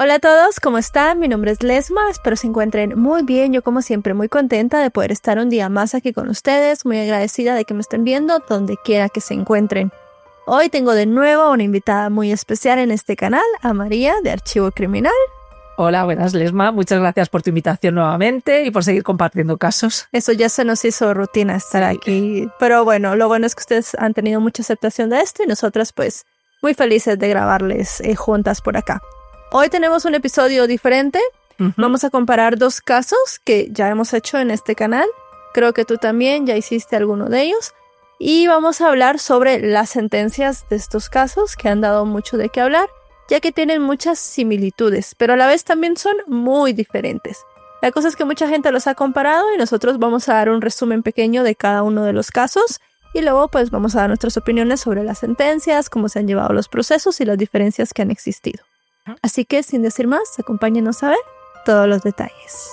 Hola a todos, ¿cómo están? Mi nombre es Lesma, espero se encuentren muy bien. Yo como siempre muy contenta de poder estar un día más aquí con ustedes, muy agradecida de que me estén viendo donde quiera que se encuentren. Hoy tengo de nuevo una invitada muy especial en este canal, a María de Archivo Criminal. Hola, buenas Lesma, muchas gracias por tu invitación nuevamente y por seguir compartiendo casos. Eso ya se nos hizo rutina estar aquí, pero bueno, lo bueno es que ustedes han tenido mucha aceptación de esto y nosotras pues muy felices de grabarles juntas por acá. Hoy tenemos un episodio diferente. Vamos a comparar dos casos que ya hemos hecho en este canal. Creo que tú también ya hiciste alguno de ellos. Y vamos a hablar sobre las sentencias de estos casos que han dado mucho de qué hablar, ya que tienen muchas similitudes, pero a la vez también son muy diferentes. La cosa es que mucha gente los ha comparado y nosotros vamos a dar un resumen pequeño de cada uno de los casos y luego pues vamos a dar nuestras opiniones sobre las sentencias, cómo se han llevado los procesos y las diferencias que han existido. Así que, sin decir más, acompáñenos a ver todos los detalles.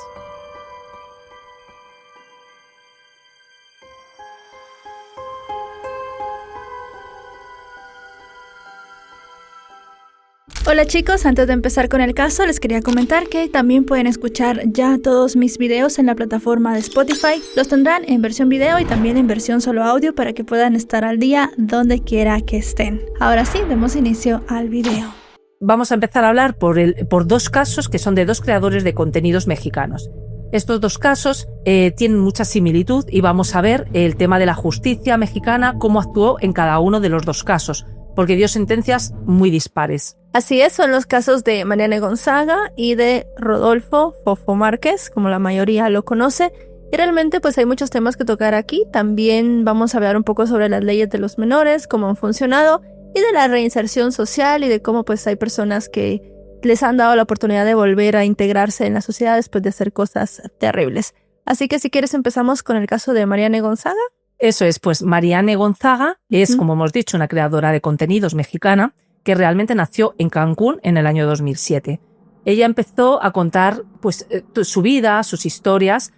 Hola chicos, antes de empezar con el caso, les quería comentar que también pueden escuchar ya todos mis videos en la plataforma de Spotify. Los tendrán en versión video y también en versión solo audio para que puedan estar al día donde quiera que estén. Ahora sí, demos inicio al video. Vamos a empezar a hablar por dos casos que son de dos creadores de contenidos mexicanos. Estos dos casos tienen mucha similitud y vamos a ver el tema de la justicia mexicana, cómo actuó en cada uno de los dos casos, porque dio sentencias muy dispares. Así es, son los casos de Mariane Gonzaga y de Rodolfo Fofo Márquez, como la mayoría lo conoce. Y realmente pues hay muchos temas que tocar aquí. También vamos a hablar un poco sobre las leyes de los menores, cómo han funcionado, y de la reinserción social y de cómo pues hay personas que les han dado la oportunidad de volver a integrarse en la sociedad después de hacer cosas terribles. Así que si quieres empezamos con el caso de Mariane Gonzaga. Eso es, pues Mariane Gonzaga es, como hemos dicho, una creadora de contenidos mexicana que realmente nació en Cancún en el año 2007. Ella empezó a contar pues su vida, sus historias.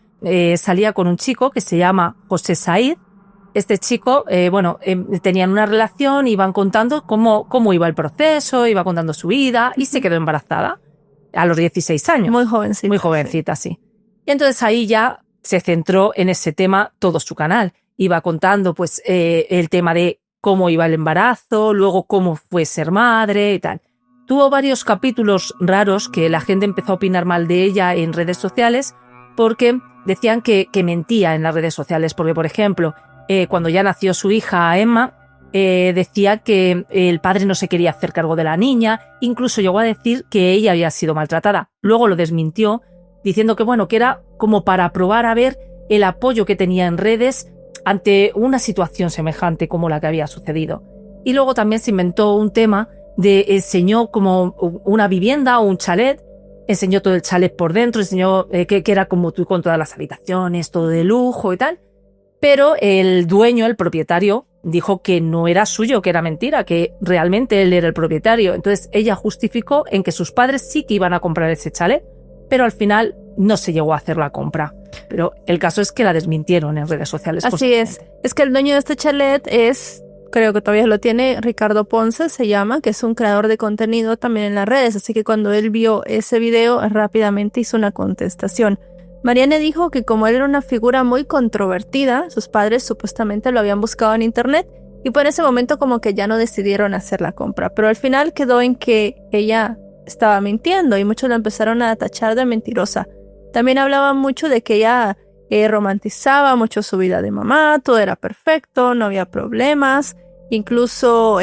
Salía con un chico que se llama José Said. Este chico, tenían una relación, iban contando cómo iba el proceso, iba contando su vida y se quedó embarazada a los 16 años. Muy jovencita. Muy jovencita, sí. Y entonces ahí ya se centró en ese tema todo su canal. Iba contando pues el tema de cómo iba el embarazo, luego cómo fue ser madre y tal. Tuvo varios capítulos raros que la gente empezó a opinar mal de ella en redes sociales porque decían que mentía en las redes sociales. Porque, por ejemplo, cuando ya nació su hija Emma, decía que el padre no se quería hacer cargo de la niña, incluso llegó a decir que ella había sido maltratada. Luego lo desmintió, diciendo que era como para probar a ver el apoyo que tenía en redes ante una situación semejante como la que había sucedido. Y luego también se inventó un tema enseñó como una vivienda o un chalet, enseñó todo el chalet por dentro, enseñó que era como tú con todas las habitaciones, todo de lujo y tal. Pero el dueño, el propietario, dijo que no era suyo, que era mentira, que realmente él era el propietario. Entonces ella justificó en que sus padres sí que iban a comprar ese chalet, pero al final no se llegó a hacer la compra. Pero el caso es que la desmintieron en redes sociales. Así es que el dueño de este chalet es, creo que todavía lo tiene, Ricardo Ponce se llama, que es un creador de contenido también en las redes. Así que cuando él vio ese video, rápidamente hizo una contestación. Mariane dijo que como él era una figura muy controvertida, sus padres supuestamente lo habían buscado en internet y por ese momento como que ya no decidieron hacer la compra. Pero al final quedó en que ella estaba mintiendo y muchos la empezaron a tachar de mentirosa. También hablaban mucho de que ella romantizaba mucho su vida de mamá, todo era perfecto, no había problemas. Incluso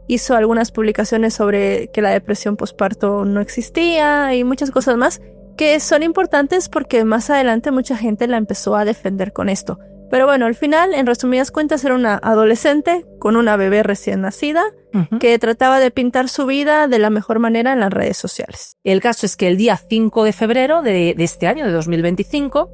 hizo algunas publicaciones sobre que la depresión posparto no existía y muchas cosas más que son importantes porque más adelante mucha gente la empezó a defender con esto. Pero bueno, al final, en resumidas cuentas, era una adolescente con una bebé recién nacida que trataba de pintar su vida de la mejor manera en las redes sociales. El caso es que el día 5 de febrero de este año, de 2025,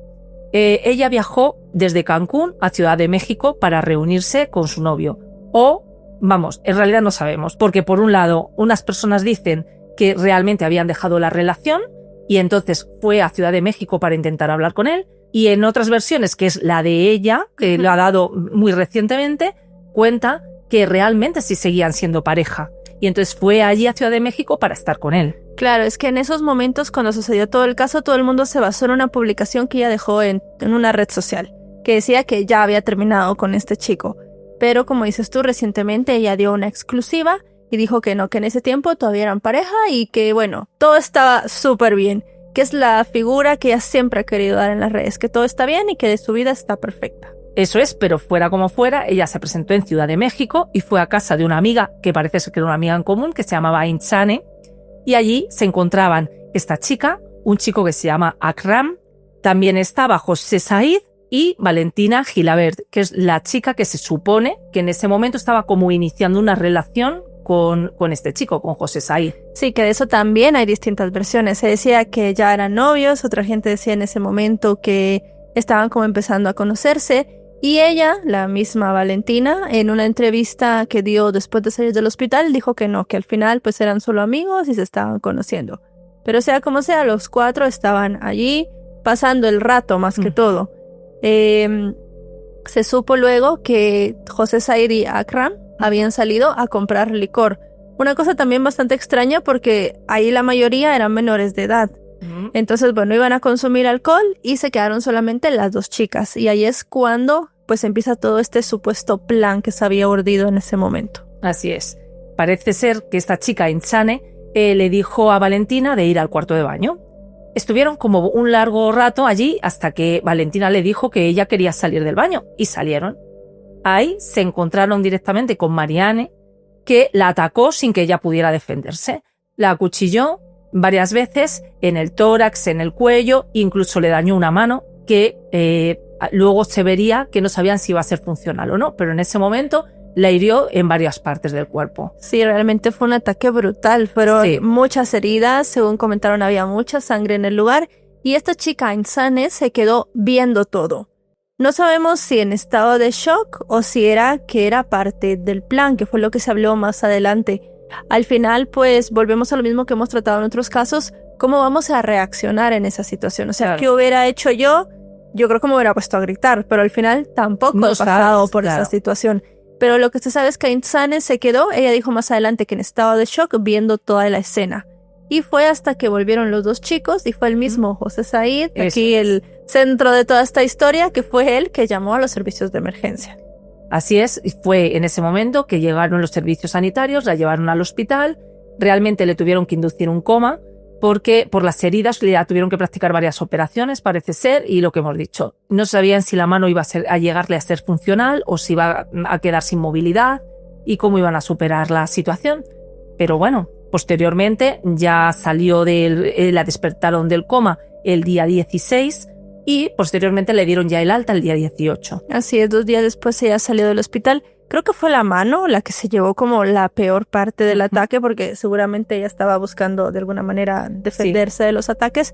ella viajó desde Cancún a Ciudad de México para reunirse con su novio. En realidad no sabemos, porque por un lado, unas personas dicen que realmente habían dejado la relación y entonces fue a Ciudad de México para intentar hablar con él, y en otras versiones, que es la de ella, que lo ha dado muy recientemente, cuenta que realmente sí seguían siendo pareja y entonces fue allí a Ciudad de México para estar con él. Claro, es que en esos momentos, cuando sucedió todo el caso, todo el mundo se basó en una publicación que ella dejó en una red social, que decía que ya había terminado con este chico. Pero como dices tú, recientemente ella dio una exclusiva y dijo que no, que en ese tiempo todavía eran pareja y que, bueno, todo estaba súper bien, que es la figura que ella siempre ha querido dar en las redes, que todo está bien y que de su vida está perfecta. Eso es, pero fuera como fuera, ella se presentó en Ciudad de México y fue a casa de una amiga, que parece ser que era una amiga en común, que se llamaba Inchane, y allí se encontraban esta chica, un chico que se llama Akram, también estaba José Said y Valentina Gilabert, que es la chica que se supone que en ese momento estaba como iniciando una relación con este chico, con José Said. Sí, que de eso también hay distintas versiones. Se decía que ya eran novios, otra gente decía en ese momento que estaban como empezando a conocerse. Y ella, la misma Valentina, en una entrevista que dio después de salir del hospital, dijo que no, que al final pues eran solo amigos y se estaban conociendo. Pero sea como sea, los 4 estaban allí pasando el rato más que todo. Se supo luego que José Said y Akram habían salido a comprar licor. Una cosa también bastante extraña porque ahí la mayoría eran menores de edad. Entonces, bueno, iban a consumir alcohol y se quedaron solamente las 2 chicas. Y ahí es cuando pues empieza todo este supuesto plan que se había urdido en ese momento. Así es. Parece ser que esta chica, Inchane, le dijo a Valentina de ir al cuarto de baño. Estuvieron como un largo rato allí hasta que Valentina le dijo que ella quería salir del baño y salieron. Ahí se encontraron directamente con Marianne, que la atacó sin que ella pudiera defenderse. La acuchilló varias veces en el tórax, en el cuello, incluso le dañó una mano que luego se vería que no sabían si iba a ser funcional o no, pero en ese momento la hirió en varias partes del cuerpo. Sí, realmente fue un ataque brutal, fueron muchas heridas, según comentaron había mucha sangre en el lugar y esta chica Inchane se quedó viendo todo. No sabemos si en estado de shock o si era que era parte del plan, que fue lo que se habló más adelante. Al final, pues, volvemos a lo mismo que hemos tratado en otros casos, cómo vamos a reaccionar en esa situación. O sea, claro, ¿qué hubiera hecho yo? Yo creo que me hubiera puesto a gritar, pero al final tampoco he pasado por esa situación. Pero lo que se sabe es que Inchane se quedó, ella dijo más adelante que en estado de shock viendo toda la escena. Y fue hasta que volvieron los 2 chicos y fue el mismo José Said, aquí el centro de toda esta historia, que fue él que llamó a los servicios de emergencia. Así es, y fue en ese momento que llegaron los servicios sanitarios, la llevaron al hospital, realmente le tuvieron que inducir un coma porque por las heridas le tuvieron que practicar varias operaciones, parece ser, y lo que hemos dicho, no sabían si la mano iba a llegarle a ser funcional o si iba a quedar sin movilidad y cómo iban a superar la situación. Pero bueno, posteriormente ya salió la despertaron del coma el día 16 y posteriormente le dieron ya el alta el día 18. Así es, 2 días después ella salió del hospital. Creo que fue la mano la que se llevó como la peor parte del ataque, porque seguramente ella estaba buscando de alguna manera defenderse de los ataques.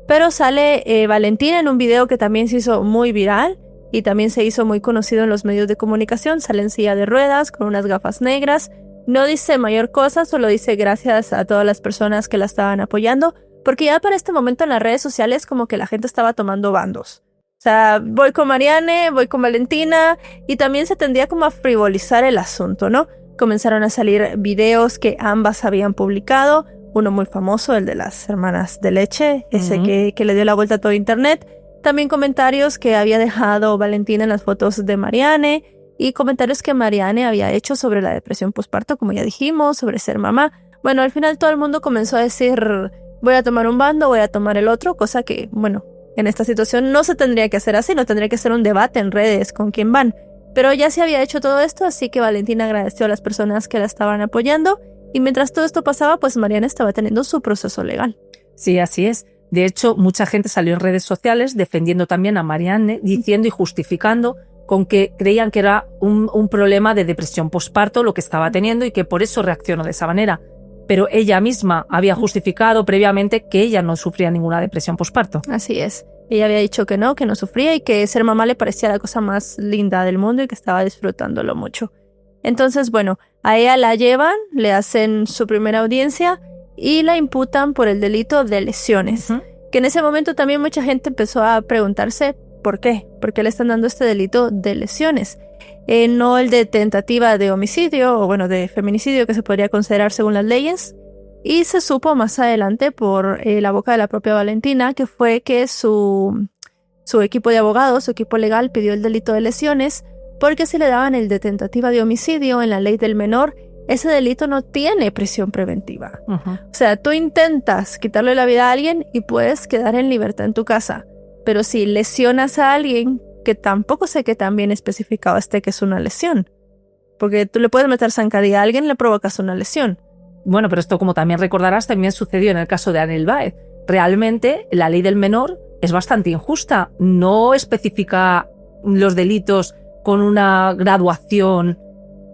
Pero sale Valentina en un video que también se hizo muy viral y también se hizo muy conocido en los medios de comunicación. Sale en silla de ruedas con unas gafas negras. No dice mayor cosa, solo dice gracias a todas las personas que la estaban apoyando, porque ya para este momento en las redes sociales como que la gente estaba tomando bandos. O sea, voy con Marianne, voy con Valentina, y también se tendía como a frivolizar el asunto, ¿no? Comenzaron a salir videos que ambas habían publicado, uno muy famoso, el de las hermanas de leche, ese que le dio la vuelta a todo internet. También comentarios que había dejado Valentina en las fotos de Marianne, y comentarios que Marianne había hecho sobre la depresión posparto, como ya dijimos, sobre ser mamá. Bueno, al final todo el mundo comenzó a decir, voy a tomar un bando, voy a tomar el otro, cosa que, bueno, en esta situación no se tendría que hacer así, no tendría que ser un debate en redes con quién van. Pero ya se había hecho todo esto, así que Valentina agradeció a las personas que la estaban apoyando, y mientras todo esto pasaba, pues Marianne estaba teniendo su proceso legal. Sí, así es. De hecho, mucha gente salió en redes sociales defendiendo también a Marianne, diciendo y justificando con que creían que era un problema de depresión posparto lo que estaba teniendo y que por eso reaccionó de esa manera. Pero ella misma había justificado previamente que ella no sufría ninguna depresión posparto. Así es. Ella había dicho que no sufría y que ser mamá le parecía la cosa más linda del mundo y que estaba disfrutándolo mucho. Entonces, bueno, a ella la llevan, le hacen su primera audiencia y la imputan por el delito de lesiones. Que en ese momento también mucha gente empezó a preguntarse ¿por qué? ¿Por qué le están dando este delito de lesiones? No el de tentativa de homicidio o bueno, de feminicidio que se podría considerar según las leyes, Y se supo más adelante por la boca de la propia Valentina que fue que su equipo de abogados, su equipo legal, pidió el delito de lesiones porque si le daban el de tentativa de homicidio en la ley del menor, ese delito no tiene prisión preventiva. O sea, tú intentas quitarle la vida a alguien y puedes quedar en libertad en tu casa. Pero si lesionas a alguien, que tampoco sé que tan bien especificado esté que es una lesión. Porque tú le puedes meter zancadilla a alguien y le provocas una lesión. Bueno, pero esto, como también recordarás, también sucedió en el caso de Anel Báez. Realmente, la ley del menor es bastante injusta. No especifica los delitos con una graduación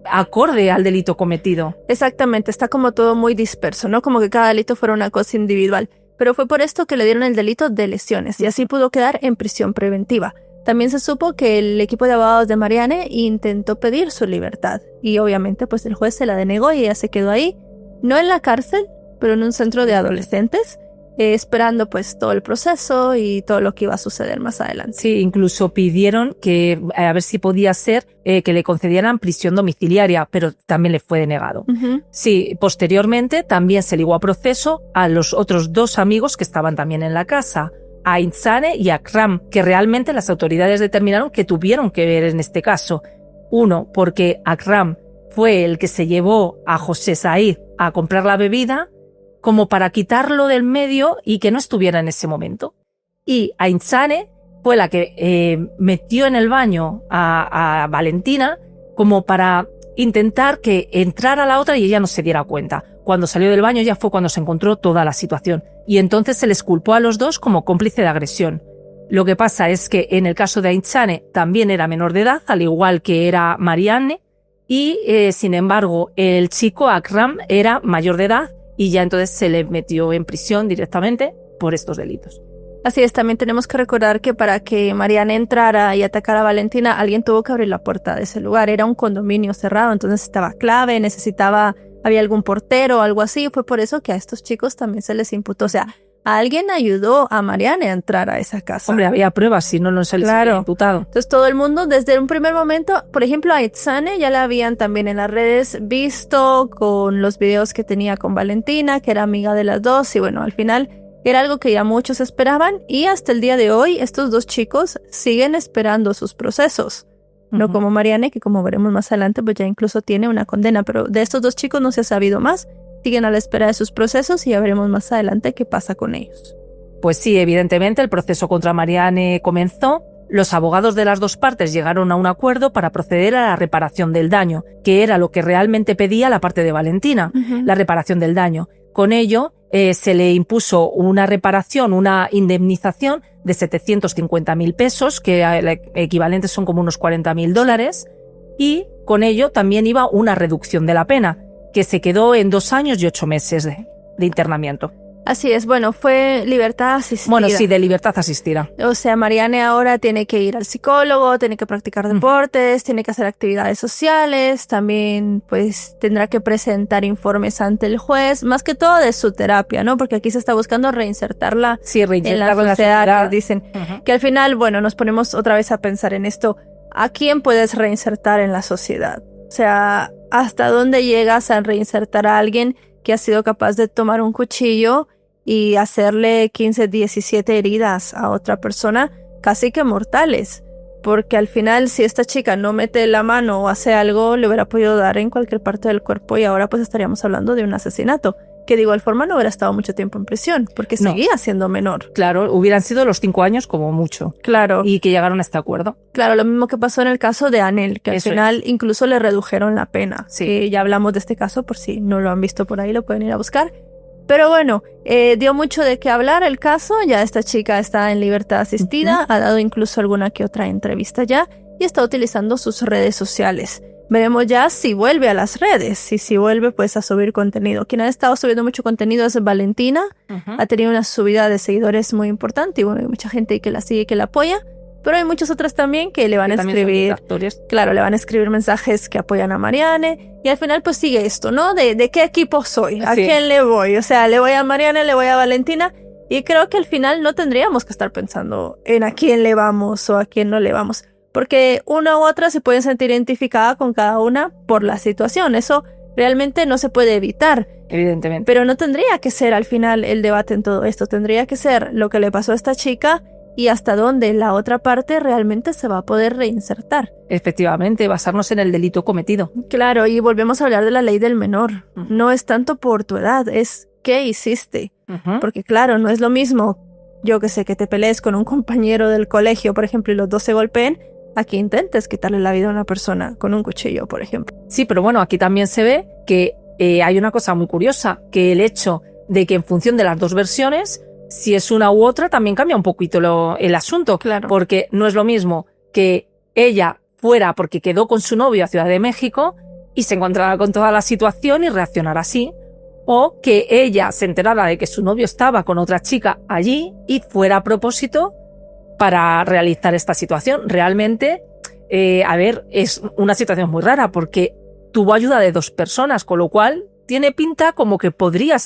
acorde al delito cometido. Exactamente, está como todo muy disperso, ¿no? Como que cada delito fuera una cosa individual. Pero fue por esto que le dieron el delito de lesiones y así pudo quedar en prisión preventiva. También se supo que el equipo de abogados de Marianne intentó pedir su libertad y obviamente pues el juez se la denegó y ella se quedó ahí, no en la cárcel, pero en un centro de adolescentes, esperando pues todo el proceso y todo lo que iba a suceder más adelante. Sí, incluso pidieron que a ver si podía ser que le concedieran prisión domiciliaria, pero también le fue denegado. Sí, posteriormente también se ligó a proceso a los otros 2 amigos que estaban también en la casa, a Insane y a Akram, que realmente las autoridades determinaron que tuvieron que ver en este caso. Uno, porque Akram fue el que se llevó a José Said a comprar la bebida, como para quitarlo del medio y que no estuviera en ese momento. Y a Insane fue la que metió en el baño a Valentina como para intentar que entrara la otra y ella no se diera cuenta. Cuando salió del baño ya fue cuando se encontró toda la situación. Y entonces se les culpó a los 2 como cómplice de agresión. Lo que pasa es que en el caso de Insane también era menor de edad, al igual que era Marianne, y sin embargo el chico Akram era mayor de edad y ya entonces se le metió en prisión directamente por estos delitos. Así es, también tenemos que recordar que para que Marianne entrara y atacara a Valentina, alguien tuvo que abrir la puerta de ese lugar. Era un condominio cerrado, entonces estaba clave, había algún portero o algo así. Fue por eso que a estos chicos también se les imputó. O sea, alguien ayudó a Marianne a entrar a esa casa. Hombre, había pruebas, si no, no se les había imputado. Entonces todo el mundo, desde un primer momento, por ejemplo, a Insane ya la habían también en las redes visto con los videos que tenía con Valentina, que era amiga de las 2, y bueno, al final era algo que ya muchos esperaban, y hasta el día de hoy estos 2 chicos siguen esperando sus procesos. No como Marianne, que como veremos más adelante, pues ya incluso tiene una condena, pero de estos 2 chicos no se ha sabido más. Siguen a la espera de sus procesos y ya veremos más adelante qué pasa con ellos. Pues sí, evidentemente el proceso contra Marianne comenzó. Los abogados de las 2 partes llegaron a un acuerdo para proceder a la reparación del daño, que era lo que realmente pedía la parte de Valentina, la reparación del daño. Con ello, se le impuso una reparación, una indemnización de 750.000 pesos, que equivalentes son como unos $40.000, y con ello también iba una reducción de la pena, que se quedó en 2 años y 8 meses de internamiento. Así es, bueno, fue libertad asistida. Bueno, sí, de libertad asistida. O sea, Marianne ahora tiene que ir al psicólogo, tiene que practicar deportes, tiene que hacer actividades sociales, también pues tendrá que presentar informes ante el juez, más que todo de su terapia, ¿no? Porque aquí se está buscando reinsertarla, en la sociedad. Dicen que al final, bueno, nos ponemos otra vez a pensar en esto. ¿A quién puedes reinsertar en la sociedad? O sea, ¿hasta dónde llegas a reinsertar a alguien que ha sido capaz de tomar un cuchillo y hacerle 15, 17 heridas a otra persona, casi que mortales? Porque al final, si esta chica no mete la mano o hace algo, le hubiera podido dar en cualquier parte del cuerpo y ahora pues estaríamos hablando de un asesinato, que de igual forma no hubiera estado mucho tiempo en prisión, porque seguía siendo menor. Claro, hubieran sido los 5 años como mucho. Claro. Y que llegaron a este acuerdo. Claro, lo mismo que pasó en el caso de Anel, que al final incluso le redujeron la pena. Sí. Ya hablamos de este caso, por si no lo han visto por ahí, lo pueden ir a buscar. Pero bueno, dio mucho de qué hablar el caso. Ya esta chica está en libertad asistida, ha dado incluso alguna que otra entrevista ya y está utilizando sus redes sociales. Veremos ya si vuelve a las redes y si vuelve pues a subir contenido. Quien ha estado subiendo mucho contenido es Valentina. Ha tenido una subida de seguidores muy importante y bueno, hay mucha gente que la sigue y que la apoya. Pero hay muchas otras también que le van a escribir, claro, le van a escribir mensajes que apoyan a Marianne y al final pues sigue esto, ¿no? ¿De qué equipo soy? ¿A quién le voy? O sea, le voy a Marianne, le voy a Valentina y creo que al final no tendríamos que estar pensando en a quién le vamos o a quién no le vamos, porque una u otra se puede sentir identificada con cada una por la situación. Eso realmente no se puede evitar. Evidentemente. Pero no tendría que ser al final el debate en todo esto. Tendría que ser lo que le pasó a esta chica y hasta dónde la otra parte realmente se va a poder reinsertar. Efectivamente, basarnos en el delito cometido. Claro, y volvemos a hablar de la ley del menor. No es tanto por tu edad, es qué hiciste. Porque claro, no es lo mismo, yo que sé, que te pelees con un compañero del colegio, por ejemplo, y los dos se golpeen, a que intentes quitarle la vida a una persona con un cuchillo, por ejemplo. Sí, pero bueno, aquí también se ve que hay una cosa muy curiosa, que el hecho de que en función de las dos versiones, si es una u otra, también cambia un poquito el asunto. Claro. Porque no es lo mismo que ella fuera porque quedó con su novio a Ciudad de México y se encontrara con toda la situación y reaccionara así, o que ella se enterara de que su novio estaba con otra chica allí y fuera a propósito para realizar esta situación. Realmente, es una situación muy rara porque tuvo ayuda de dos personas, con lo cual tiene pinta como que podría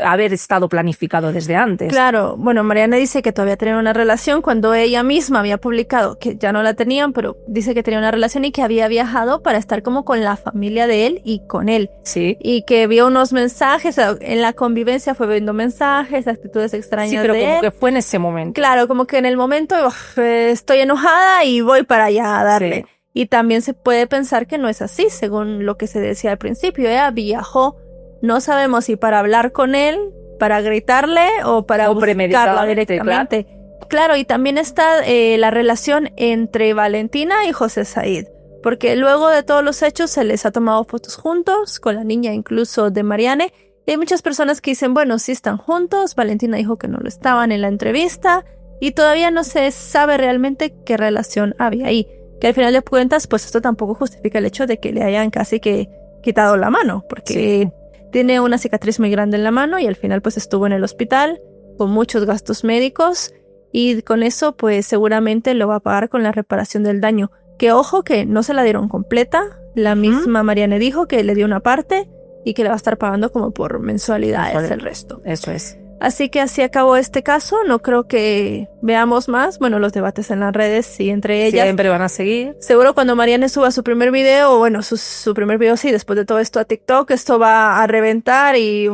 haber estado planificado desde antes. Claro, bueno, Mariana dice que todavía tenía una relación cuando ella misma había publicado que ya no la tenían, pero dice que tenía una relación y que había viajado para estar como con la familia de él y con él. Sí. Y que vio unos mensajes, en la convivencia fue viendo mensajes, actitudes extrañas de él. Sí, pero como que fue en ese momento. Claro, como que en el momento estoy enojada y voy para allá a darle. Sí. Y también se puede pensar que no es así, según lo que se decía al principio. Ella viajó, no sabemos si para hablar con él, para gritarle o para buscarla directamente. Claro, y también está la relación entre Valentina y José Said, porque luego de todos los hechos se les ha tomado fotos juntos, con la niña incluso de Mariane, y hay muchas personas que dicen, bueno, sí están juntos, Valentina dijo que no lo estaban en la entrevista, y todavía no se sabe realmente qué relación había ahí. Que al final de cuentas, pues esto tampoco justifica el hecho de que le hayan casi que quitado la mano, porque sí, tiene una cicatriz muy grande en la mano y al final pues estuvo en el hospital con muchos gastos médicos y con eso pues seguramente lo va a pagar con la reparación del daño. Que ojo que no se la dieron completa, la misma Mariane dijo que le dio una parte y que le va a estar pagando como por mensualidades el resto. Eso es. Así que así acabó este caso, no creo que veamos más, bueno, los debates en las redes y entre ellas. Siempre van a seguir. Seguro cuando Mariane suba su primer video, o bueno, su primer video sí, después de todo esto a TikTok, esto va a reventar y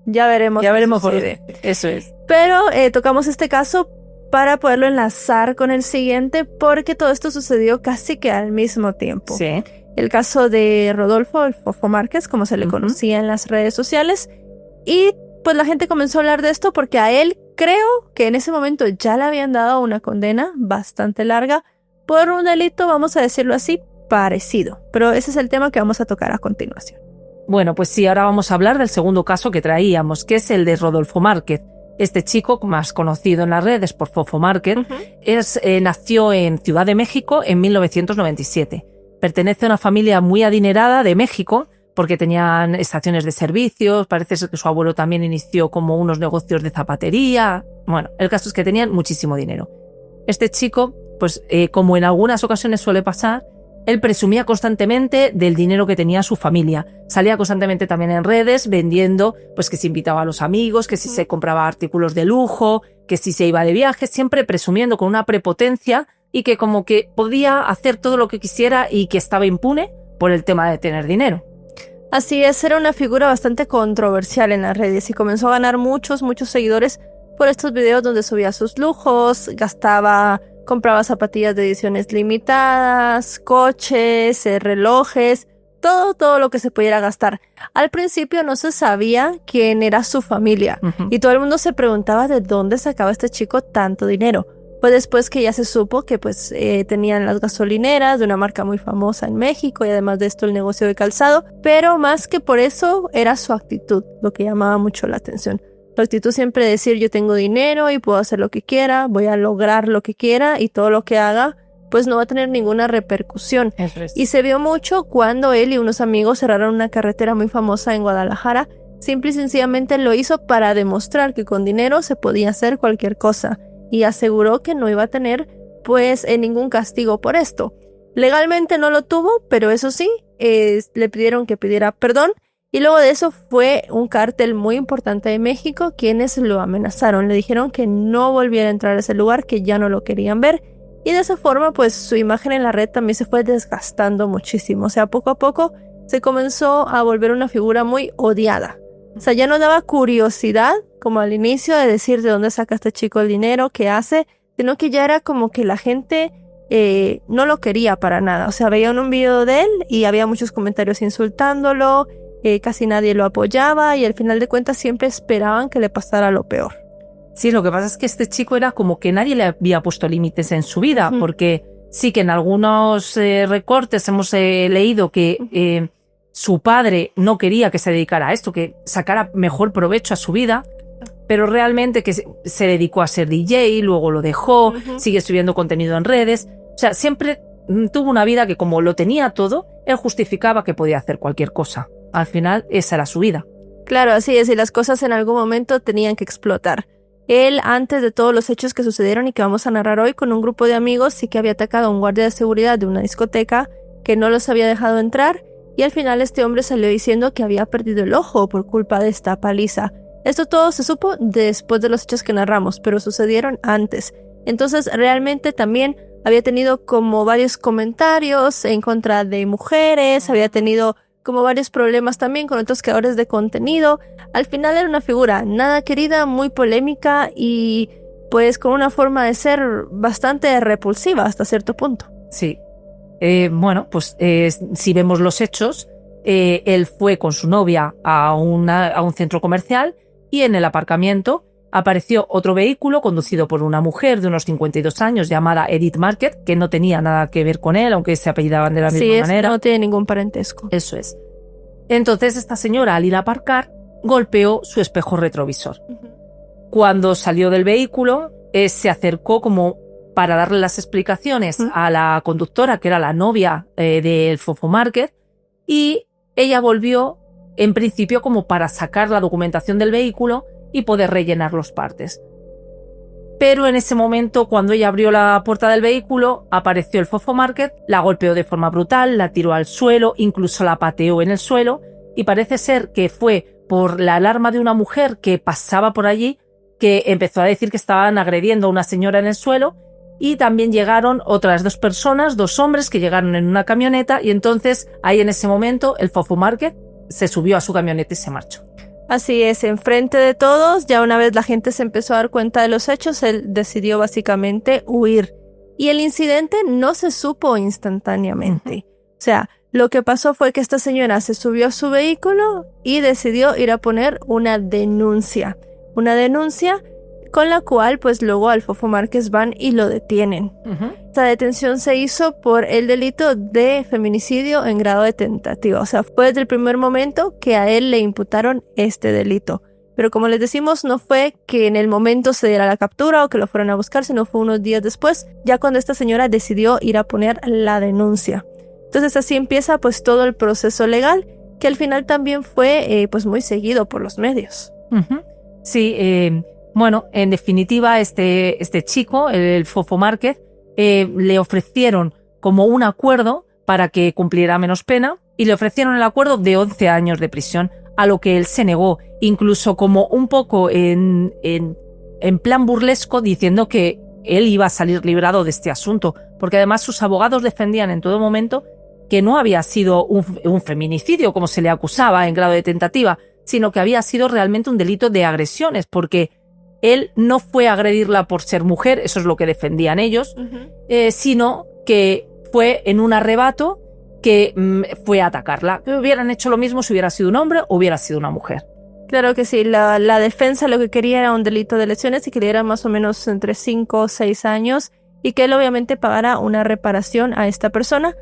ya veremos. Ya veremos por qué. Eso es. Pero tocamos este caso para poderlo enlazar con el siguiente, porque todo esto sucedió casi que al mismo tiempo. Sí. El caso de Rodolfo, el Fofo Márquez, como se le conocía en las redes sociales, y pues la gente comenzó a hablar de esto porque a él creo que en ese momento ya le habían dado una condena bastante larga por un delito, vamos a decirlo así, parecido. Pero ese es el tema que vamos a tocar a continuación. Bueno, pues sí, ahora vamos a hablar del segundo caso que traíamos, que es el de Rodolfo Márquez. Este chico, más conocido en las redes por Fofo Márquez, nació en Ciudad de México en 1997. Pertenece a una familia muy adinerada de México, porque tenían estaciones de servicios, parece ser que su abuelo también inició como unos negocios de zapatería. Bueno, el caso es que tenían muchísimo dinero. Este chico, pues como en algunas ocasiones suele pasar, él presumía constantemente del dinero que tenía su familia. Salía constantemente también en redes vendiendo, pues que se invitaba a los amigos, que si se compraba artículos de lujo, que si se iba de viaje, siempre presumiendo con una prepotencia y que como que podía hacer todo lo que quisiera y que estaba impune por el tema de tener dinero. Así es, era una figura bastante controversial en las redes y comenzó a ganar muchos seguidores por estos videos donde subía sus lujos, compraba zapatillas de ediciones limitadas, coches, relojes, todo lo que se pudiera gastar. Al principio no se sabía quién era su familia y todo el mundo se preguntaba de dónde sacaba este chico tanto dinero. Fue después que ya se supo que pues tenían las gasolineras de una marca muy famosa en México y además de esto el negocio de calzado, pero más que por eso era su actitud lo que llamaba mucho la atención. Su actitud siempre de decir yo tengo dinero y puedo hacer lo que quiera, voy a lograr lo que quiera y todo lo que haga pues no va a tener ninguna repercusión. Y se vio mucho cuando él y unos amigos cerraron una carretera muy famosa en Guadalajara. Simple y sencillamente lo hizo para demostrar que con dinero se podía hacer cualquier cosa. Y aseguró que no iba a tener pues ningún castigo por esto. Legalmente no lo tuvo, pero eso sí, le pidieron que pidiera perdón y luego de eso fue un cártel muy importante de México quienes lo amenazaron, le dijeron que no volviera a entrar a ese lugar, que ya no lo querían ver y de esa forma pues su imagen en la red también se fue desgastando muchísimo, o sea poco a poco se comenzó a volver una figura muy odiada. O sea, ya no daba curiosidad, como al inicio, de decir de dónde saca este chico el dinero, qué hace, sino que ya era como que la gente no lo quería para nada. O sea, veían un video de él y había muchos comentarios insultándolo, casi nadie lo apoyaba y al final de cuentas siempre esperaban que le pasara lo peor. Sí, lo que pasa es que este chico era como que nadie le había puesto límites en su vida, porque sí que en algunos recortes hemos leído que su padre no quería que se dedicara a esto, que sacara mejor provecho a su vida, pero realmente que se dedicó a ser DJ, luego lo dejó, sigue subiendo contenido en redes. O sea, siempre tuvo una vida que, como lo tenía todo, él justificaba que podía hacer cualquier cosa. Al final, esa era su vida. Claro, así es, y las cosas en algún momento tenían que explotar. Él, antes de todos los hechos que sucedieron y que vamos a narrar hoy, con un grupo de amigos, sí que había atacado a un guardia de seguridad de una discoteca que no los había dejado entrar, y al final este hombre salió diciendo que había perdido el ojo por culpa de esta paliza. Esto todo se supo después de los hechos que narramos, pero sucedieron antes. Entonces, realmente también había tenido como varios comentarios en contra de mujeres, había tenido como varios problemas también con otros creadores de contenido. Al final era una figura nada querida, muy polémica y pues con una forma de ser bastante repulsiva hasta cierto punto. Sí. Bueno, pues si vemos los hechos, él fue con su novia a un centro comercial y en el aparcamiento apareció otro vehículo conducido por una mujer de unos 52 años llamada Edith Market, que no tenía nada que ver con él, aunque se apellidaban de la misma manera. No tiene ningún parentesco. Eso es. Entonces esta señora, al ir a aparcar, golpeó su espejo retrovisor. Cuando salió del vehículo, se acercó como para darle las explicaciones a la conductora, que era la novia del Fofo Market, y ella volvió, en principio, como para sacar la documentación del vehículo y poder rellenar los partes. Pero en ese momento, cuando ella abrió la puerta del vehículo, apareció el Fofo Market, la golpeó de forma brutal, la tiró al suelo, incluso la pateó en el suelo, y parece ser que fue por la alarma de una mujer que pasaba por allí, que empezó a decir que estaban agrediendo a una señora en el suelo, y también llegaron otras dos personas, dos hombres que llegaron en una camioneta, y entonces ahí en ese momento el Fofo Market se subió a su camioneta y se marchó. Así es, enfrente de todos, ya una vez la gente se empezó a dar cuenta de los hechos, él decidió básicamente huir. Y el incidente no se supo instantáneamente. O sea, lo que pasó fue que esta señora se subió a su vehículo y decidió ir a poner una denuncia. Una denuncia con la cual pues luego al Fofo Márquez van y lo detienen. Esta detención se hizo por el delito de feminicidio en grado de tentativa. O sea, fue desde el primer momento que a él le imputaron este delito. Pero como les decimos, no fue que en el momento se diera la captura o que lo fueran a buscar, sino fue unos días después, ya cuando esta señora decidió ir a poner la denuncia. Entonces así empieza pues todo el proceso legal, que al final también fue pues muy seguido por los medios. Sí, bueno, en definitiva, este chico, el Fofo Márquez, le ofrecieron como un acuerdo para que cumpliera menos pena y le ofrecieron el acuerdo de 11 años de prisión, a lo que él se negó, incluso como un poco en plan burlesco, diciendo que él iba a salir librado de este asunto, porque además sus abogados defendían en todo momento que no había sido un feminicidio, como se le acusaba en grado de tentativa, sino que había sido realmente un delito de agresiones, porque él no fue a agredirla por ser mujer, eso es lo que defendían ellos, sino que fue en un arrebato que fue a atacarla. Que hubieran hecho lo mismo si hubiera sido un hombre o hubiera sido una mujer. Claro que sí, la defensa lo que quería era un delito de lesiones y que le diera más o menos entre 5 o 6 años y que él obviamente pagara una reparación a esta persona,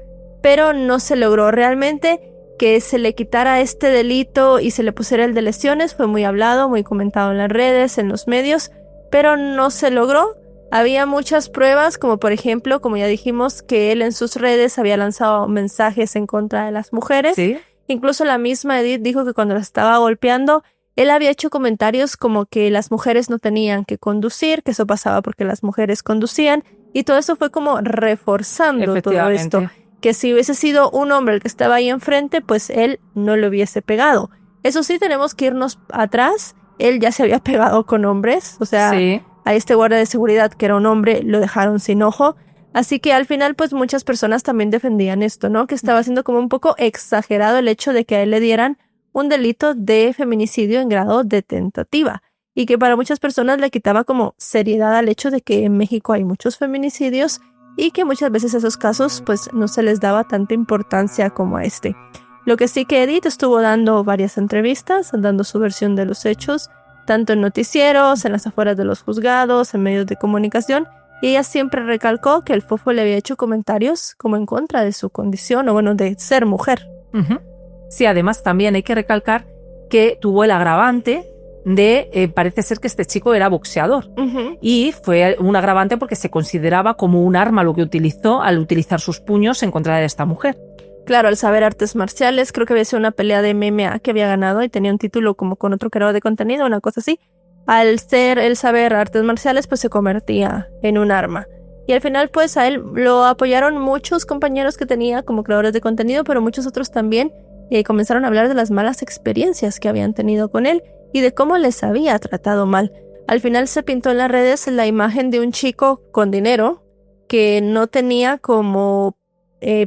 pero no se logró realmente. Que se le quitara este delito y se le pusiera el de lesiones fue muy hablado, muy comentado en las redes, en los medios, pero no se logró. Había muchas pruebas, como por ejemplo, como ya dijimos, que él en sus redes había lanzado mensajes en contra de las mujeres. ¿Sí? Incluso la misma Edith dijo que cuando la estaba golpeando, él había hecho comentarios como que las mujeres no tenían que conducir, que eso pasaba porque las mujeres conducían, y todo eso fue como reforzando todo esto. Que si hubiese sido un hombre el que estaba ahí enfrente, pues él no le hubiese pegado. Eso sí, tenemos que irnos atrás. Él ya se había pegado con hombres, o sea, sí. A este guardia de seguridad, que era un hombre, lo dejaron sin ojo. Así que al final, pues muchas personas también defendían esto, ¿no? Que estaba siendo como un poco exagerado el hecho de que a él le dieran un delito de feminicidio en grado de tentativa. Y que para muchas personas le quitaba como seriedad al hecho de que en México hay muchos feminicidios y que muchas veces esos casos pues no se les daba tanta importancia como a este. Lo que sí que Edith estuvo dando varias entrevistas, dando su versión de los hechos, tanto en noticieros, en las afueras de los juzgados, en medios de comunicación, y ella siempre recalcó que el Fofo le había hecho comentarios como en contra de su condición, o bueno, de ser mujer. Sí, además también hay que recalcar que tuvo el agravante de, parece ser que este chico era boxeador, y fue un agravante porque se consideraba como un arma lo que utilizó al utilizar sus puños en contra de esta mujer. Claro, al saber artes marciales, creo que había sido una pelea de MMA que había ganado y tenía un título como con otro creador de contenido, una cosa así. Al ser el saber artes marciales, pues se convertía en un arma. Y al final, pues a él lo apoyaron muchos compañeros que tenía como creadores de contenido, pero muchos otros también comenzaron a hablar de las malas experiencias que habían tenido con él y de cómo les había tratado mal. Al final se pintó en las redes la imagen de un chico con dinero que no tenía como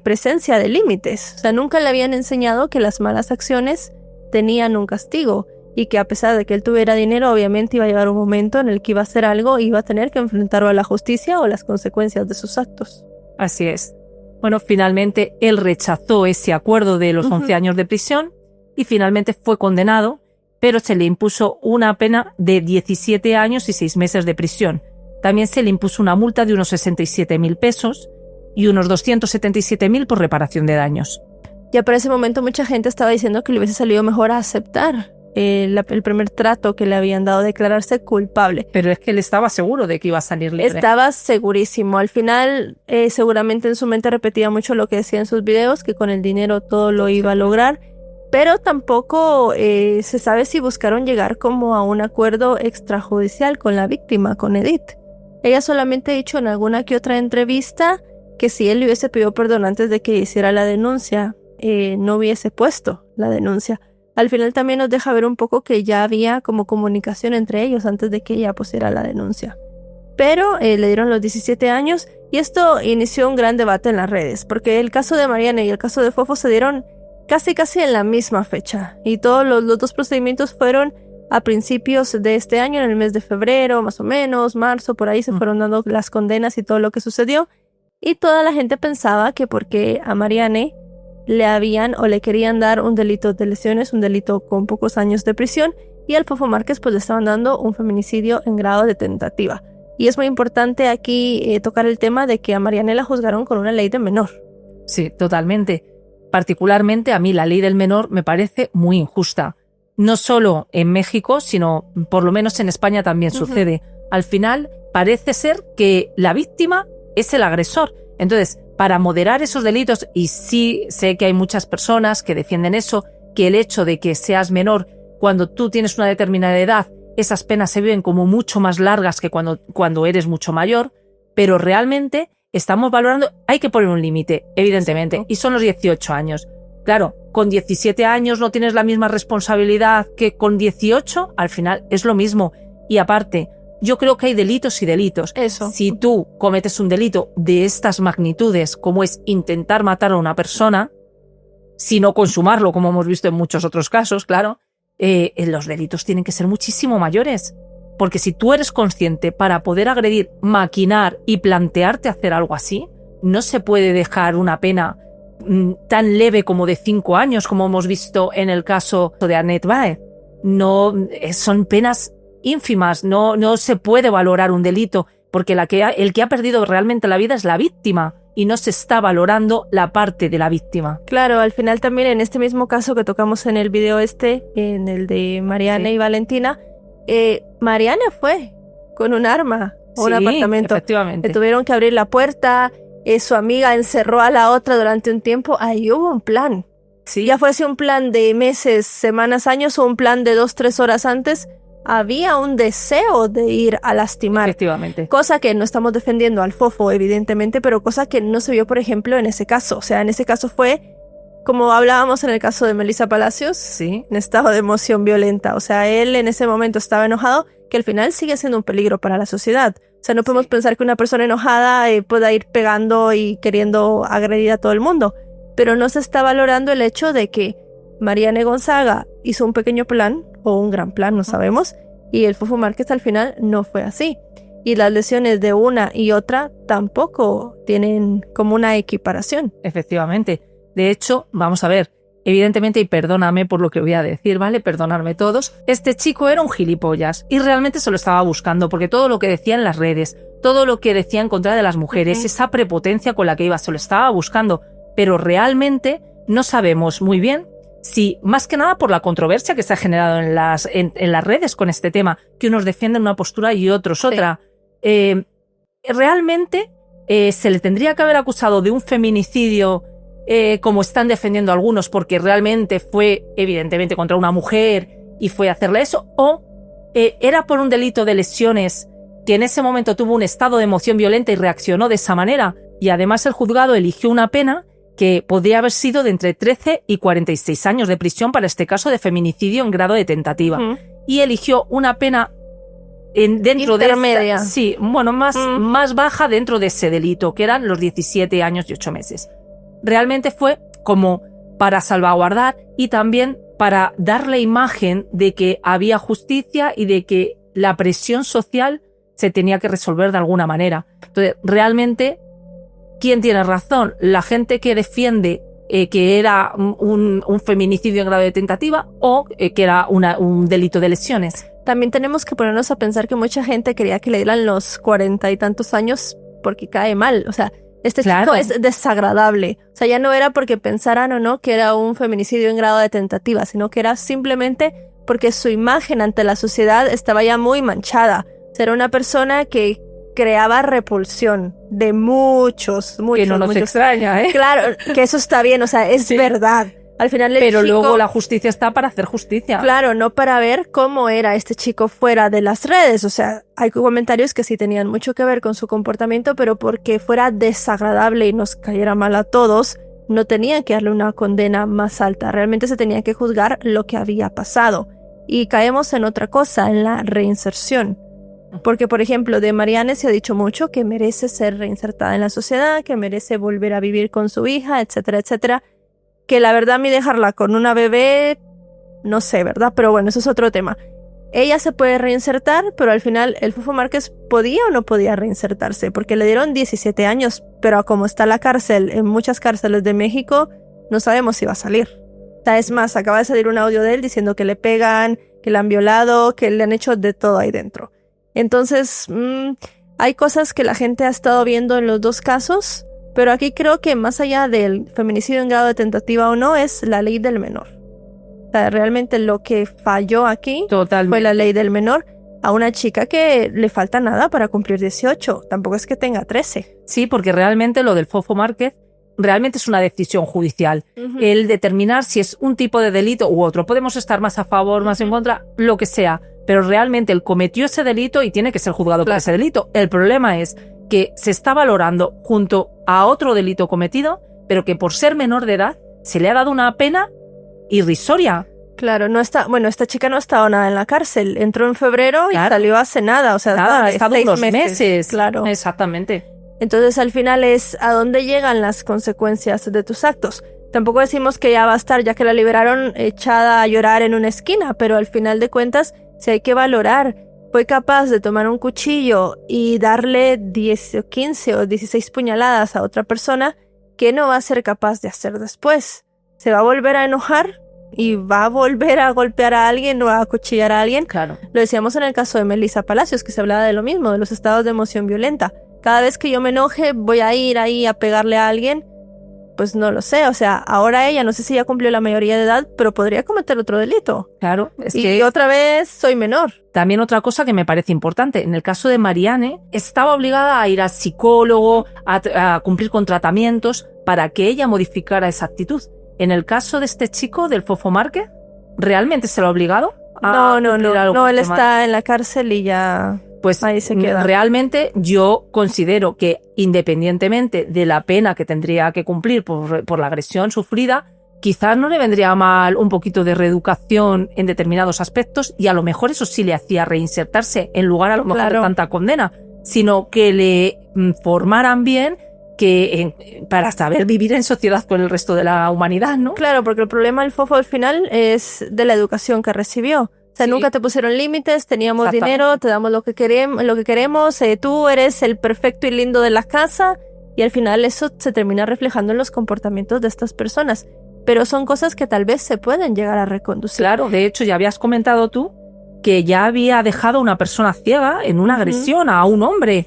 presencia de límites. O sea, nunca le habían enseñado que las malas acciones tenían un castigo y que a pesar de que él tuviera dinero, obviamente iba a llegar un momento en el que iba a hacer algo y iba a tener que enfrentarlo a la justicia o las consecuencias de sus actos. Así es. Bueno, finalmente él rechazó ese acuerdo de los 11 años de prisión y finalmente fue condenado, pero se le impuso una pena de 17 años y 6 meses de prisión. También se le impuso una multa de unos 67.000 pesos y unos 277.000 por reparación de daños. Ya para ese momento mucha gente estaba diciendo que le hubiese salido mejor a aceptar el primer trato que le habían dado, declararse culpable. Pero es que él estaba seguro de que iba a salir libre. Estaba segurísimo. Al final, seguramente en su mente repetía mucho lo que decía en sus videos, que con el dinero todo lo iba a lograr. Pero tampoco se sabe si buscaron llegar como a un acuerdo extrajudicial con la víctima, con Edith. Ella solamente ha dicho en alguna que otra entrevista que si él le hubiese pedido perdón antes de que hiciera la denuncia, no hubiese puesto la denuncia. Al final también nos deja ver un poco que ya había como comunicación entre ellos antes de que ella pusiera la denuncia. Pero le dieron los 17 años y esto inició un gran debate en las redes, porque el caso de Mariana y el caso de Fofo se dieron casi en la misma fecha y todos los dos procedimientos fueron a principios de este año, en el mes de febrero, más o menos, marzo, por ahí se fueron dando las condenas y todo lo que sucedió. Y toda la gente pensaba que porque a Mariane le habían o le querían dar un delito de lesiones, un delito con pocos años de prisión, y al Fofo Márquez pues le estaban dando un feminicidio en grado de tentativa. Y es muy importante aquí tocar el tema de que a Mariane la juzgaron con una ley de menor. Sí, totalmente. Particularmente a mí la ley del menor me parece muy injusta. No solo en México, sino por lo menos en España también sucede. Al final parece ser que la víctima es el agresor. Entonces, para moderar esos delitos, y sí sé que hay muchas personas que defienden eso, que el hecho de que seas menor, cuando tú tienes una determinada edad, esas penas se viven como mucho más largas que cuando eres mucho mayor, pero realmente estamos valorando, hay que poner un límite, evidentemente, y son los 18 años. Claro, con 17 años no tienes la misma responsabilidad que con 18, al final es lo mismo. Y aparte, yo creo que hay delitos y delitos. Eso. Si tú cometes un delito de estas magnitudes, como es intentar matar a una persona, si no consumarlo, como hemos visto en muchos otros casos, claro, los delitos tienen que ser muchísimo mayores. Porque si tú eres consciente para poder agredir, maquinar y plantearte hacer algo así, no se puede dejar una pena tan leve como de 5 años, como hemos visto en el caso de Annette Baer. No, son penas ínfimas, no se puede valorar un delito, porque el que ha perdido realmente la vida es la víctima y no se está valorando la parte de la víctima. Claro, al final también en este mismo caso que tocamos en el video en el de Mariana y Valentina, Mariana fue con un arma a un apartamento. Efectivamente. Le tuvieron que abrir la puerta, su amiga encerró a la otra durante un tiempo. Ahí hubo un plan. Sí. Ya fuese un plan de meses, semanas, años o un plan de 2-3 horas antes, había un deseo de ir a lastimar. Efectivamente. Cosa que no estamos defendiendo al Fofo, evidentemente, pero cosa que no se vio, por ejemplo, en ese caso. O sea, en ese caso fue, como hablábamos en el caso de Melissa Palacios, sí, en estado de emoción violenta. O sea, él en ese momento estaba enojado, que al final sigue siendo un peligro para la sociedad. O sea, no podemos pensar que una persona enojada pueda ir pegando y queriendo agredir a todo el mundo. Pero no se está valorando el hecho de que Marianne Gonzaga hizo un pequeño plan, o un gran plan, no sabemos, y el Fofo Márquez al final no fue así. Y las lesiones de una y otra tampoco tienen como una equiparación. Efectivamente. De hecho, vamos a ver, evidentemente, y perdóname por lo que voy a decir, ¿vale? Perdonadme todos. Este chico era un gilipollas y realmente se lo estaba buscando porque todo lo que decía en las redes, todo lo que decía en contra de las mujeres, esa prepotencia con la que iba, se lo estaba buscando. Pero realmente no sabemos muy bien si, más que nada por la controversia que se ha generado en las redes con este tema, que unos defienden una postura y otros otra. Realmente se le tendría que haber acusado de un feminicidio, como están defendiendo algunos, porque realmente fue evidentemente contra una mujer y fue a hacerle eso, o era por un delito de lesiones que en ese momento tuvo un estado de emoción violenta y reaccionó de esa manera, y además el juzgado eligió una pena que podría haber sido de entre 13 y 46 años de prisión para este caso de feminicidio en grado de tentativa. Y eligió una pena dentro intermedia. Sí, bueno, más baja dentro de ese delito, que eran los 17 años y 8 meses. Realmente fue como para salvaguardar y también para darle imagen de que había justicia y de que la presión social se tenía que resolver de alguna manera. Entonces, realmente, ¿quién tiene razón? ¿La gente que defiende que era un feminicidio en grado de tentativa o que era un delito de lesiones? También tenemos que ponernos a pensar que mucha gente quería que le dieran los 40 y tantos años porque cae mal. O sea, este chico es desagradable. O sea, ya no era porque pensaran o no que era un feminicidio en grado de tentativa, sino que era simplemente porque su imagen ante la sociedad estaba ya muy manchada. O sea, era una persona que creaba repulsión de muchos. Que no nos extraña, ¿eh? Claro, que eso está bien, o sea, es verdad. Al final Pero luego la justicia está para hacer justicia. Claro, no para ver cómo era este chico fuera de las redes. O sea, hay comentarios que sí tenían mucho que ver con su comportamiento, pero porque fuera desagradable y nos cayera mal a todos, no tenían que darle una condena más alta. Realmente se tenía que juzgar lo que había pasado. Y caemos en otra cosa, en la reinserción. Porque, por ejemplo, de Marianne se ha dicho mucho que merece ser reinsertada en la sociedad, que merece volver a vivir con su hija, etcétera, etcétera. Que la verdad a mí dejarla con una bebé, no sé, ¿verdad? Pero bueno, eso es otro tema. Ella se puede reinsertar, pero al final el Fofo Márquez podía o no podía reinsertarse, porque le dieron 17 años, pero como está la cárcel, en muchas cárceles de México, no sabemos si va a salir. O sea, es más, acaba de salir un audio de él diciendo que le pegan, que le han violado, que le han hecho de todo ahí dentro. Entonces, hay cosas que la gente ha estado viendo en los dos casos, pero aquí creo que más allá del feminicidio en grado de tentativa o no, es la ley del menor. O sea, realmente lo que falló aquí fue la ley del menor a una chica que le falta nada para cumplir 18. Tampoco es que tenga 13. Sí, porque realmente lo del Fofo Márquez realmente es una decisión judicial. El determinar si es un tipo de delito u otro. Podemos estar más a favor, más en contra, lo que sea. Pero realmente él cometió ese delito y tiene que ser juzgado por ese delito. El problema es que se está valorando junto a otro delito cometido, pero que por ser menor de edad se le ha dado una pena irrisoria. Claro, no está, bueno, esta chica no ha estado nada en la cárcel. Entró en febrero y salió hace nada. O sea, ha estado 6 unos meses. Claro. Exactamente. Entonces al final es a dónde llegan las consecuencias de tus actos. Tampoco decimos que ya va a estar, ya que la liberaron, echada a llorar en una esquina, pero al final de cuentas, si hay que valorar, fue capaz de tomar un cuchillo y darle 10 o 15 o 16 puñaladas a otra persona, ¿qué no va a ser capaz de hacer después? ¿Se va a volver a enojar y va a volver a golpear a alguien o a acuchillar a alguien? Claro. Lo decíamos en el caso de Melissa Palacios, que se hablaba de lo mismo, de los estados de emoción violenta. Cada vez que yo me enoje, voy a ir ahí a pegarle a alguien. Pues no lo sé, o sea, ahora ella, no sé si ya cumplió la mayoría de edad, pero podría cometer otro delito. Claro, es y que otra vez soy menor. También otra cosa que me parece importante, en el caso de Marianne, estaba obligada a ir al psicólogo, a cumplir con tratamientos para que ella modificara esa actitud. En el caso de este chico, del Fofo Márquez, ¿realmente se lo ha obligado? No, él está en la cárcel y ya... Pues ahí se queda. Realmente yo considero que independientemente de la pena que tendría que cumplir por la agresión sufrida, quizás no le vendría mal un poquito de reeducación en determinados aspectos y a lo mejor eso sí le hacía reinsertarse en lugar a lo mejor de tanta condena, sino que le formaran bien para saber vivir en sociedad con el resto de la humanidad, ¿no? Claro, porque el problema del fofo al final es de la educación que recibió. O sea, nunca te pusieron límites, teníamos dinero, te damos lo que queremos, tú eres el perfecto y lindo de la casa, y al final eso se termina reflejando en los comportamientos de estas personas. Pero son cosas que tal vez se pueden llegar a reconducir. Claro, de hecho ya habías comentado tú que ya había dejado a una persona ciega en una agresión a un hombre,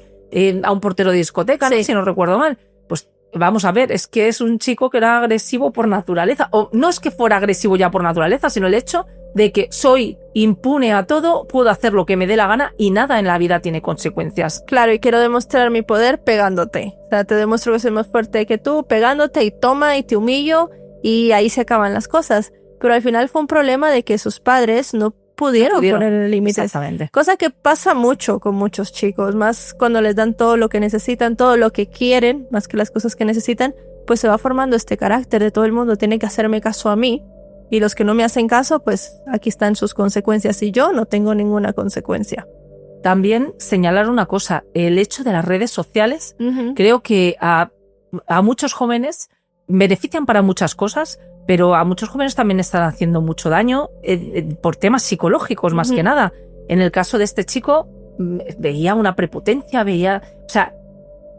a un portero de discoteca, ¿no? Si no recuerdo mal. Pues vamos a ver, es que es un chico que era agresivo por naturaleza. O no es que fuera agresivo ya por naturaleza, sino el hecho de que soy impune a todo, puedo hacer lo que me dé la gana y nada en la vida tiene consecuencias. Claro, y quiero demostrar mi poder pegándote. O sea, te demuestro que soy más fuerte que tú, pegándote y toma y te humillo y ahí se acaban las cosas. Pero al final fue un problema de que sus padres no pudieron poner límites. Exactamente. Cosa que pasa mucho con muchos chicos, más cuando les dan todo lo que necesitan, todo lo que quieren, más que las cosas que necesitan, pues se va formando este carácter de todo el mundo tiene que hacerme caso a mí. Y los que no me hacen caso, pues aquí están sus consecuencias y yo no tengo ninguna consecuencia. También señalar una cosa, el hecho de las redes sociales, creo que a muchos jóvenes benefician para muchas cosas, pero a muchos jóvenes también están haciendo mucho daño por temas psicológicos más que nada. En el caso de este chico, veía una prepotencia, o sea,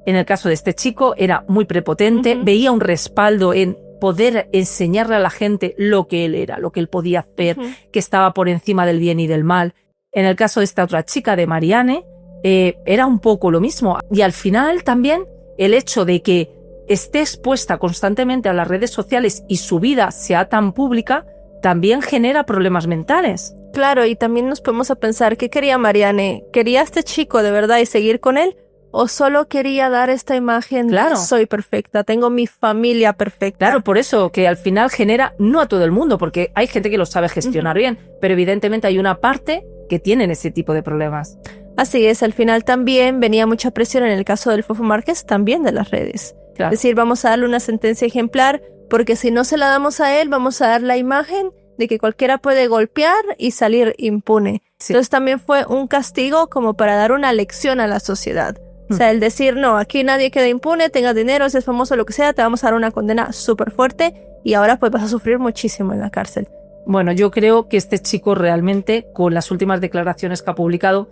en el caso de este chico era muy prepotente, veía un respaldo en poder enseñarle a la gente lo que él era, lo que él podía hacer, que estaba por encima del bien y del mal. En el caso de esta otra chica, de Marianne, era un poco lo mismo. Y al final también el hecho de que esté expuesta constantemente a las redes sociales y su vida sea tan pública, también genera problemas mentales. Claro, y también nos podemos a pensar, ¿qué quería Marianne? ¿Quería a este chico de verdad y seguir con él? ¿O solo quería dar esta imagen de soy perfecta, tengo mi familia perfecta? Claro, por eso que al final genera, no a todo el mundo, porque hay gente que lo sabe gestionar bien, pero evidentemente hay una parte que tienen ese tipo de problemas. Así es, al final también venía mucha presión en el caso del Fofo Márquez, también de las redes. Claro. Es decir, vamos a darle una sentencia ejemplar, porque si no se la damos a él, vamos a dar la imagen de que cualquiera puede golpear y salir impune. Sí. Entonces también fue un castigo como para dar una lección a la sociedad. O sea, el decir, no, aquí nadie queda impune, tengas dinero, seas famoso, lo que sea, te vamos a dar una condena súper fuerte y ahora pues vas a sufrir muchísimo en la cárcel. Bueno, yo creo que este chico realmente, con las últimas declaraciones que ha publicado,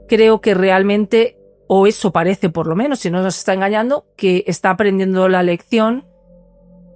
creo que realmente, o eso parece por lo menos, si no nos está engañando, que está aprendiendo la lección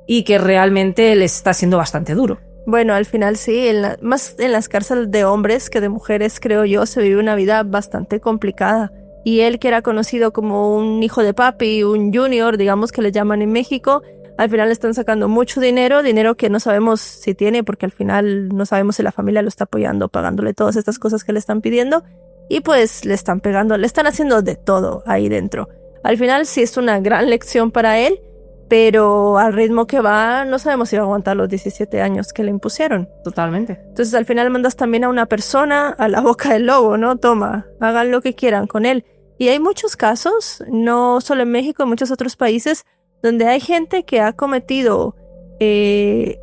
y que realmente le está siendo bastante duro. Bueno, al final sí, más en las cárceles de hombres que de mujeres, creo yo, se vive una vida bastante complicada. Y él, que era conocido como un hijo de papi, un junior, digamos que le llaman en México, al final le están sacando mucho dinero que no sabemos si tiene, porque al final no sabemos si la familia lo está apoyando, pagándole todas estas cosas que le están pidiendo, y pues le están pegando, le están haciendo de todo ahí dentro. Al final sí es una gran lección para él, pero al ritmo que va, no sabemos si va a aguantar los 17 años que le impusieron. Totalmente. Entonces al final mandas también a una persona a la boca del lobo, ¿no? Toma, hagan lo que quieran con él. Y hay muchos casos, no solo en México, en muchos otros países, donde hay gente que ha cometido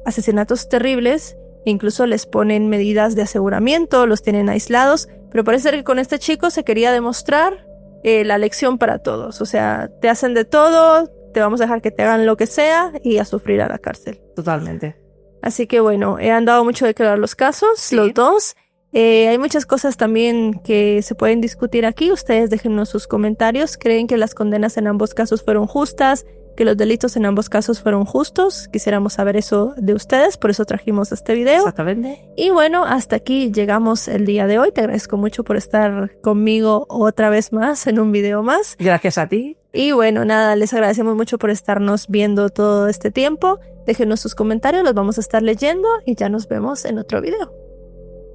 asesinatos terribles, e incluso les ponen medidas de aseguramiento, los tienen aislados, pero parece ser que con este chico se quería demostrar la lección para todos. O sea, te hacen de todo, te vamos a dejar que te hagan lo que sea y a sufrir a la cárcel. Totalmente. Así que bueno, han dado mucho de qué hablar los casos, los dos. Hay muchas cosas también que se pueden discutir aquí. Ustedes déjennos sus comentarios. ¿Creen que las condenas en ambos casos fueron justas? ¿Que los delitos en ambos casos fueron justos? Quisiéramos saber eso de ustedes, por eso trajimos este video. Exactamente. Y bueno, hasta aquí llegamos el día de hoy. Te agradezco mucho por estar conmigo otra vez más en un video más. Gracias a ti. Y bueno, nada, les agradecemos mucho por estarnos viendo todo este tiempo. Déjenos sus comentarios, los vamos a estar leyendo y ya nos vemos en otro video.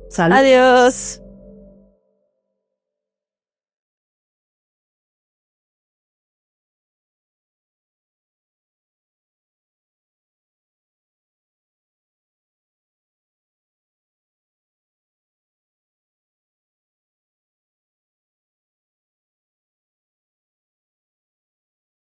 Salud. Adiós.